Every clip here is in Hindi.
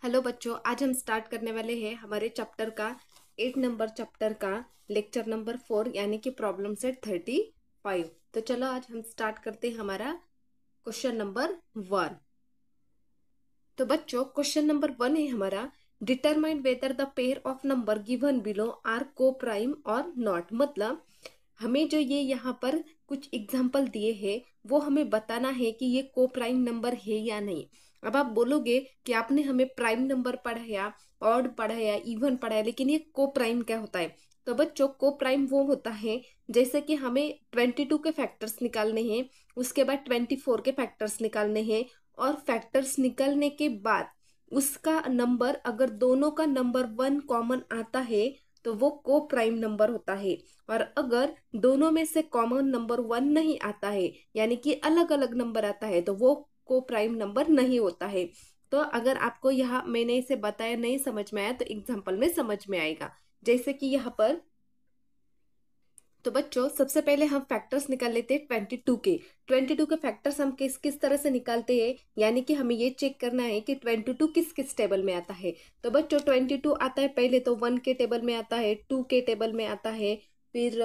हेलो बच्चों, आज हम स्टार्ट करने वाले हैं हमारे चैप्टर का 8 नंबर चैप्टर का लेक्चर नंबर 4 यानी कि प्रॉब्लम सेट 35। तो चलो आज हम स्टार्ट करते हैं हमारा क्वेश्चन नंबर 1। तो बच्चों क्वेश्चन नंबर 1 है हमारा, determine whether the pair of number given below are coprime और नॉट। मतलब हमें जो ये यहाँ पर कुछ एग्जाम्पल दिए हैं वो हमें बताना है कि ये को प्राइम नंबर है या नहीं। अब आप बोलोगे कि आपने हमें प्राइम नंबर पढ़ाया, ऑड पढ़ाया, इवन पढ़ाया, लेकिन ये को प्राइम क्या होता है? तो बच्चों को प्राइम वो होता है जैसे कि हमें 22 के फैक्टर्स निकालने हैं, उसके बाद 24 के फैक्टर्स निकालने हैं, और फैक्टर्स निकलने के बाद उसका नंबर अगर दोनों का नंबर 1 कॉमन आता है तो वो को प्राइम नंबर होता है। और अगर दोनों में से कॉमन नंबर 1 नहीं आता है यानी कि अलग अलग नंबर आता है तो वो को प्राइम नंबर नहीं होता है। तो अगर आपको यहाँ मैंने इसे बताया नहीं समझ में आया तो एग्जाम्पल में समझ में आएगा। जैसे कि यहाँ पर तो बच्चों सबसे पहले हम फैक्टर्स निकाल लेते हैं 22 के फैक्टर्स हम किस किस तरह से निकालते हैं, यानी कि हमें ये चेक करना है कि 22 किस किस टेबल में आता है। तो बच्चों 22 आता है पहले तो 1 के टेबल में आता है, 2 के टेबल में आता है, फिर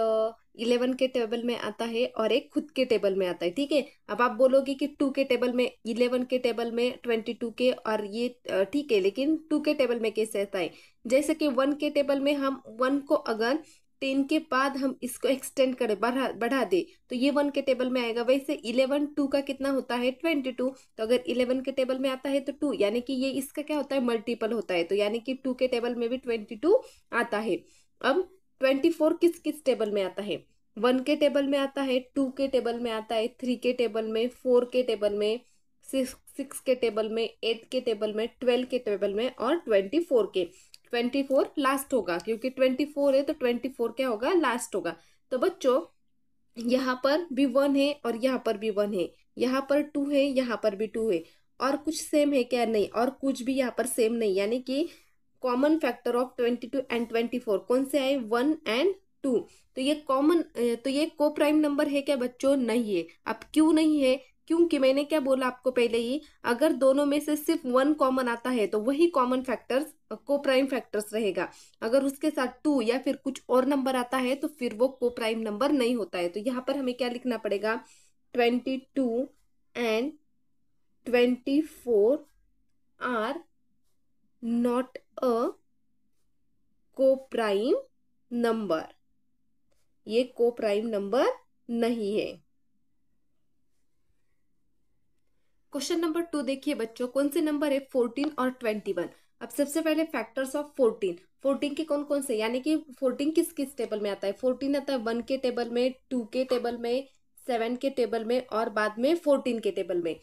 11 के टेबल में आता है और एक खुद के टेबल में आता है। ठीक है, अब आप बोलोगे कि 2 के टेबल में, 11 के टेबल में 22 के, और ये ठीक है, लेकिन 2 के टेबल में कैसे आता है? जैसे कि 1 के टेबल में हम 1 को अगर 10 के बाद हम इसको एक्सटेंड करें, बढ़ा बढ़ा दे तो ये 1 के टेबल में आएगा। वैसे 11 2 का कितना होता है 22, तो अगर 11 के टेबल में आता है तो 2, यानी कि ये इसका क्या होता है मल्टीपल होता है, तो यानी कि 2 के टेबल में भी 22 आता है। अब 24 किस किस टेबल में आता है? 1 के टेबल में आता है, 2 के टेबल में आता है, 3 के टेबल में, 4 के टेबल में, 6 के टेबल में, 8 के टेबल में, 12 के टेबल में और 24 के। 24 लास्ट होगा क्योंकि 24 है तो 24 क्या होगा लास्ट होगा। तो बच्चों यहाँ पर भी 1 है और यहाँ पर भी 1 है, यहाँ पर 2 है, यहाँ पर भी 2 है, और कुछ सेम है क्या? नहीं, और कुछ भी यहाँ पर सेम नहीं, यानी कि कॉमन फैक्टर ऑफ 22 एंड 24 कौन से आए? 1 एंड 2। तो ये कॉमन, तो ये को प्राइम नंबर है क्या बच्चों? नहीं है। अब क्यों नहीं है? क्योंकि मैंने क्या बोला आपको पहले ही, अगर दोनों में से सिर्फ 1 कॉमन आता है तो वही कॉमन फैक्टर्स को प्राइम फैक्टर्स रहेगा। अगर उसके साथ 2 या फिर कुछ और नंबर आता है तो फिर वो को प्राइम नंबर नहीं होता है। तो यहाँ पर हमें क्या लिखना पड़ेगा? 22 एंड 24 आर नॉट अ को प्राइम नंबर। ये को प्राइम नंबर नहीं है। क्वेश्चन नंबर 2 देखिए बच्चों, कौन से नंबर है 14 और 21। अब सबसे पहले फैक्टर्स ऑफ 14, 14 के कौन कौन से, यानी कि 14 किस किस टेबल में आता है? 14 आता है 1 के टेबल में, 2 के टेबल में, 7 के टेबल में और बाद में 14 के टेबल में।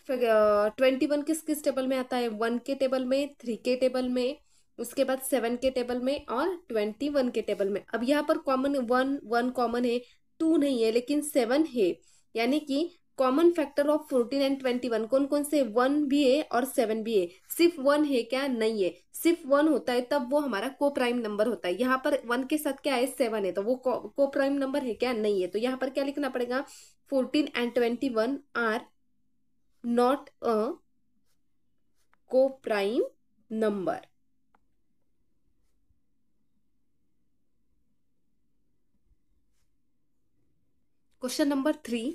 21 किस किस टेबल में आता है? 1 के टेबल में, 3 के टेबल में, उसके बाद 7 के टेबल में और 21 के टेबल में। अब यहाँ पर कॉमन 1 कॉमन है, 2 नहीं है लेकिन 7 है, यानी कि कॉमन फैक्टर ऑफ 14 एंड 21 कौन कौन से? 1 भी है और 7 भी है। सिर्फ 1 है क्या? नहीं है। सिर्फ 1 होता है तब वो हमारा को प्राइम नंबर होता है। यहाँ पर 1 के साथ क्या है? 7 है, तो वो को प्राइम नंबर है क्या? नहीं है। तो यहाँ पर क्या लिखना पड़ेगा? 14 एंड 21 आर नॉट अ को प्राइम नंबर। क्वेश्चन नंबर 3,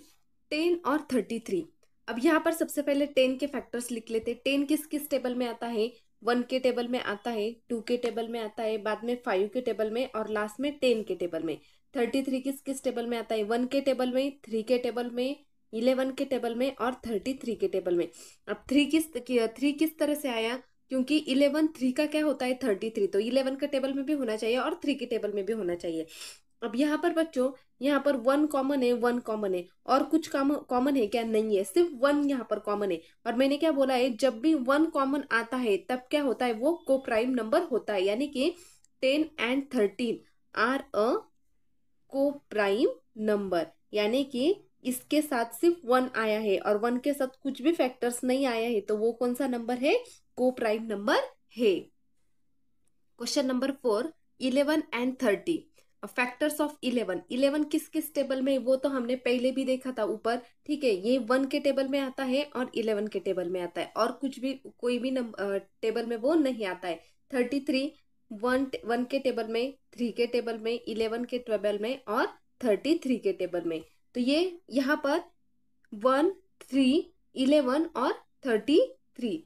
10 और 33। अब यहाँ पर सबसे पहले 10 के फैक्टर्स लिख लेते हैं। 10 किस किस टेबल में आता है? 1 के टेबल में आता है, 2 के टेबल में आता है, बाद में 5 के टेबल में और लास्ट में 10 के टेबल में। 33 किस किस टेबल में आता है? 1 के टेबल में, 3 के टेबल में, 11 के टेबल में और 33 के टेबल में। अब 3 किस तरह से आया? क्योंकि 11 3 का क्या होता है? 33, तो 11 के टेबल में भी होना चाहिए और 3 के टेबल में भी होना चाहिए। अब यहाँ पर बच्चों, यहाँ पर 1 कॉमन है, 1 कॉमन है, और कुछ कॉमन है क्या? नहीं है, सिर्फ 1 यहाँ पर कॉमन है। और मैंने क्या बोला है? जब भी 1 कॉमन आता है तब क्या होता है? वो को प्राइम नंबर होता है, यानी कि 10 एंड 13 आर अ को प्राइम नंबर, यानी कि इसके साथ सिर्फ 1 आया है और 1 के साथ कुछ भी फैक्टर्स नहीं आया है, तो वो कौन सा नंबर है? को प्राइम नंबर है। Question number 4, 11 and 30। Factors of 11, 11 किस किस टेबल में, वो तो हमने पहले भी देखा था ऊपर, ठीक है। ये 1 के टेबल में आता है और 11 के टेबल में आता है, और कुछ भी कोई भी टेबल में वो नहीं आता है। 33 1 के टेबल में, 3 के टेबल में, 11 के टेबल में और 33 के टेबल में। तो ये यहाँ पर 1 3 11 और 33,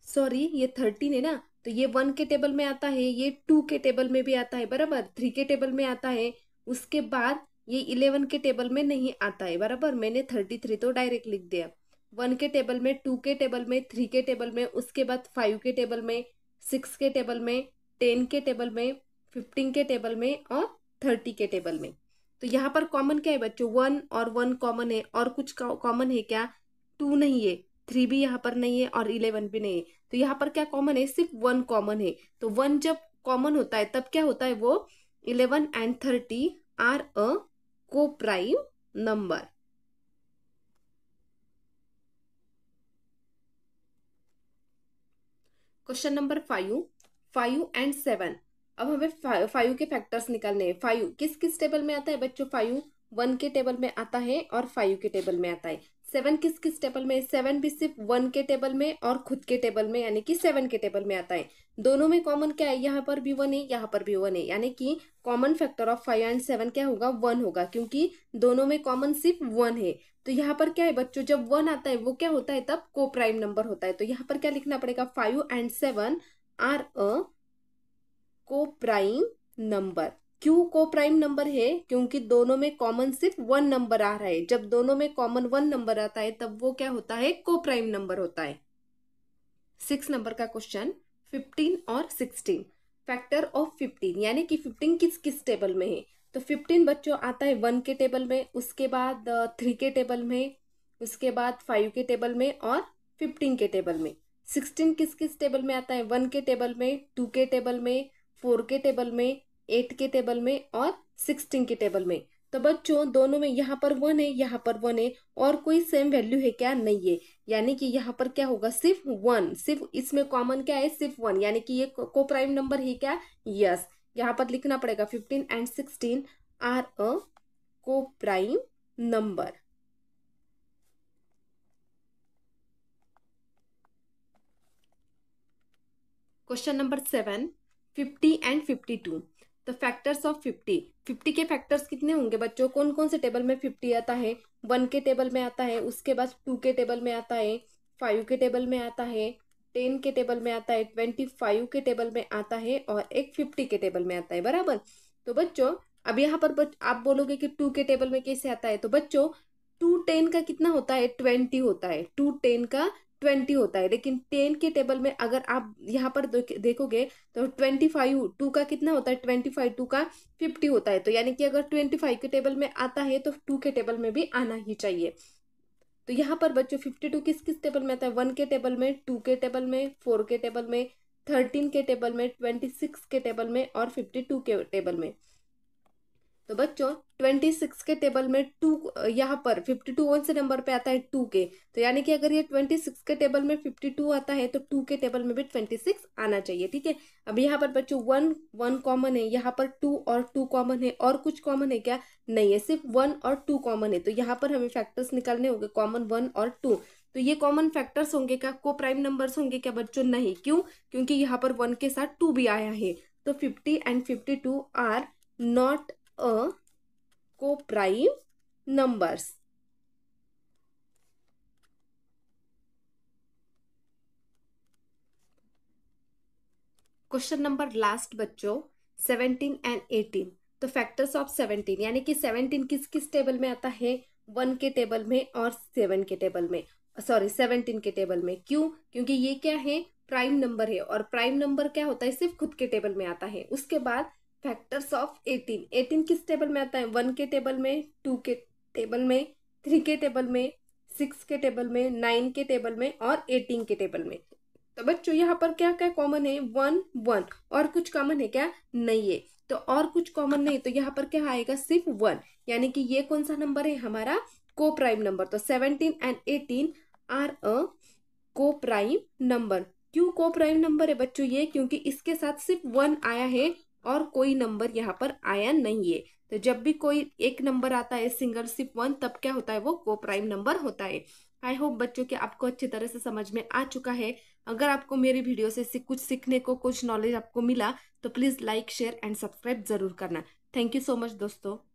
सॉरी ये 13 है ना, तो ये 1 के टेबल में आता है, ये 2 के टेबल में भी आता है बराबर, 3 के टेबल में आता है। उसके बाद ये 11 के टेबल में नहीं आता है बराबर, मैंने 33 तो डायरेक्ट लिख दिया। 1 के टेबल में, 2 के टेबल में, 3 के टेबल में, उसके बाद 5 के टेबल में, 6 के टेबल में, 10 के टेबल में, 15 के टेबल में और 30 के टेबल में। तो यहाँ पर कॉमन क्या है बच्चों, 1 और 1 कॉमन है, और कुछ कॉमन है क्या, 2 नहीं है, 3 भी यहाँ पर नहीं है और 11 भी नहीं है। तो यहाँ पर क्या कॉमन है, सिर्फ 1 कॉमन है। तो 1 जब कॉमन होता है तब क्या होता है, वो 11 एंड 30 आर अ को prime number. Question number 5, 5 and 7। अब हमें 5 के फैक्टर्स निकालने हैं। 5 किस किस टेबल में आता है बच्चों, 5 1 के टेबल में आता है और 5 के टेबल में आता है। 7 किस किस टेबल में, 7 भी सिर्फ 1 के टेबल में और खुद के टेबल में यानी कि 7 के टेबल में आता है। दोनों में कॉमन क्या है, यहाँ पर भी 1 है, यहाँ पर भी 1 है, यानी कि कॉमन फैक्टर ऑफ 5 एंड 7 क्या होगा, 1 होगा, क्योंकि दोनों में कॉमन सिर्फ 1 है। तो यहाँ पर क्या है बच्चों, जब 1 आता है वो क्या होता है, तब को प्राइम नंबर होता है। तो यहाँ पर क्या लिखना पड़ेगा, 5 एंड 7 आर अ को प्राइम नंबर। क्यों को प्राइम नंबर है, क्योंकि दोनों में कॉमन सिर्फ 1 नंबर आ रहा है। जब दोनों में कॉमन 1 नंबर आता है तब वो क्या होता है, को प्राइम नंबर होता है। 6 नंबर का क्वेश्चन, 15 और 16, फैक्टर ऑफ 15, यानी कि 15 किस किस टेबल में है। तो 15 बच्चों आता है 1 के टेबल में, उसके बाद 3 के टेबल में, उसके बाद 5 के टेबल में और 15 के टेबल में। 16 किस किस टेबल में आता है, 1 के टेबल में, 2 के टेबल में, 4 के टेबल में, 8 के टेबल में और 16 के टेबल में। तो बच्चों दोनों में यहाँ पर 1 है, यहाँ पर 1 है, और कोई सेम वैल्यू है क्या, नहीं है, यानी कि यहाँ पर क्या होगा, सिर्फ 1, सिर्फ इसमें कॉमन क्या है, सिर्फ 1, यानी कि ये को प्राइम नंबर है क्या, यस। यहाँ पर लिखना पड़ेगा 15 एंड 16 आर अ को prime number. Question number 7, 50 and 52, तो फैक्टर्स ऑफ 50, 50 के फैक्टर्स कितने होंगे बच्चों, कौन कौन से टेबल में 50 आता है, 1 के टेबल में आता है, उसके बाद 2 के टेबल में आता है, 5 के टेबल में आता है, 10 के टेबल में आता है, 25 के टेबल में आता है और एक 50 के टेबल में आता है बराबर। तो बच्चों अब यहाँ पर आप बोलोगे कि 2 के टेबल में कैसे आता है, तो बच्चों 2 10 का कितना होता है, 20 होता है, 2 10 का 20 होता है। लेकिन 10 के टेबल में अगर आप यहाँ पर देखोगे तो 25 2 का कितना होता है, 25 2 का 50 होता है। तो यानी कि अगर 25 के टेबल में आता है तो 2 के टेबल में भी आना ही चाहिए। तो यहाँ पर बच्चों 52 किस किस टेबल में आता है, 1 के टेबल में, 2 के टेबल में, 4 के टेबल में, 13 के टेबल में, 26 के टेबल में और 52 के टेबल में। तो बच्चों 26 के टेबल में 2, यहाँ पर 52 कौन से नंबर पे आता है, 2 के। तो यानी कि अगर ये 26 के टेबल में 52 आता है तो 2 के टेबल में भी 26 आना चाहिए, ठीक है। अब यहाँ पर बच्चों 1 1 कॉमन है, यहाँ पर 2 और 2 कॉमन है, और कुछ कॉमन है क्या, नहीं है, सिर्फ 1 और 2 कॉमन है। तो यहाँ पर हमें फैक्टर्स निकालने होंगे, कॉमन 1 और 2। तो ये कॉमन फैक्टर्स होंगे क्या, को प्राइम नंबर्स होंगे क्या बच्चों, नहीं, क्यों, क्योंकि यहाँ पर 1 के साथ 2 भी आया है। तो 50 एंड 52 आर नॉट अ को prime numbers. Question number last बच्चों 17 एंड 18, तो फैक्टर्स ऑफ 17, यानी कि 17 किस किस टेबल में आता है, 1 के टेबल में और 7 के टेबल में, सॉरी 17 के टेबल में। क्यों, क्योंकि ये क्या है, प्राइम नंबर है, और प्राइम नंबर क्या होता है, सिर्फ खुद के टेबल में आता है। उसके बाद फैक्टर्स ऑफ 18, 18 किस टेबल में आता है, 1 के टेबल में, 2 के टेबल में, 3 के टेबल में, 6 के टेबल में, 9 के टेबल में और 18 के टेबल में। तो बच्चों यहाँ पर क्या क्या कॉमन है, 1 1, और कुछ कॉमन है क्या, नहीं है। तो और कुछ कॉमन नहीं, तो यहाँ पर क्या आएगा, सिर्फ 1, यानी कि ये कौन सा नंबर है, हमारा को प्राइम नंबर। तो 17 एंड 18 आर अ को प्राइम नंबर। क्यों को प्राइम नंबर है बच्चों ये, क्योंकि इसके साथ सिर्फ 1 आया है और कोई नंबर यहाँ पर आया नहीं है। तो जब भी कोई एक नंबर आता है सिंगल सिर्फ 1, तब क्या होता है, वो कोप्राइम नंबर होता है। आई होप बच्चों कि आपको अच्छी तरह से समझ में आ चुका है। अगर आपको मेरी वीडियो से कुछ सीखने को, कुछ नॉलेज आपको मिला, तो please like, share and subscribe जरूर करना। थैंक यू सो मच दोस्तों।